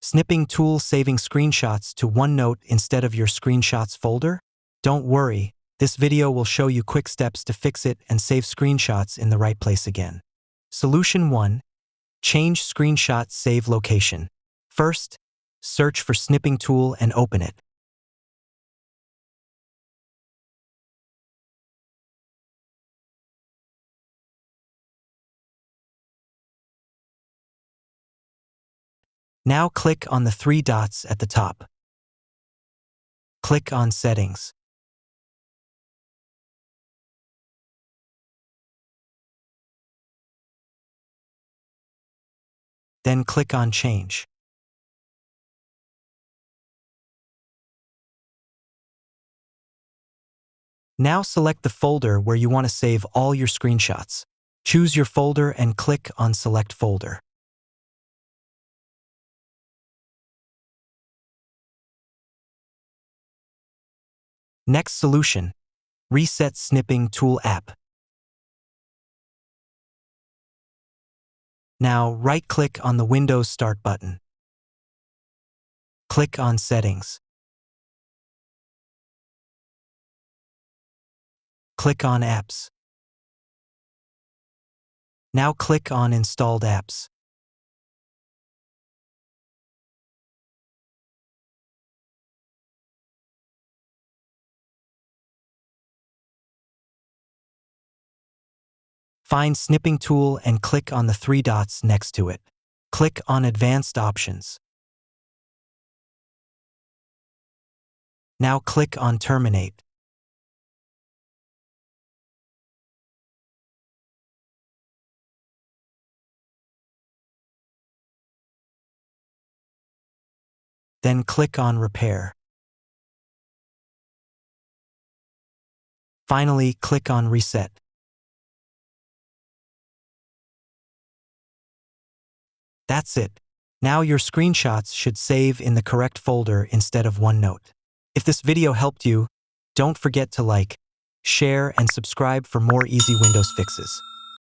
Snipping Tool saving screenshots to OneNote instead of your screenshots folder? Don't worry, this video will show you quick steps to fix it and save screenshots in the right place again. Solution 1. Change screenshot save location. First, search for Snipping Tool and open it. Now click on the three dots at the top. Click on Settings. Then click on Change. Now select the folder where you want to save all your screenshots. Choose your folder and click on Select Folder. Next solution, reset Snipping Tool app. Now right-click on the Windows Start button. Click on Settings. Click on Apps. Now click on Installed Apps. Find Snipping Tool and click on the three dots next to it. Click on Advanced Options. Now click on Terminate. Then click on Repair. Finally, click on Reset. That's it. Now your screenshots should save in the correct folder instead of OneNote. If this video helped you, don't forget to like, share, and subscribe for more easy Windows fixes.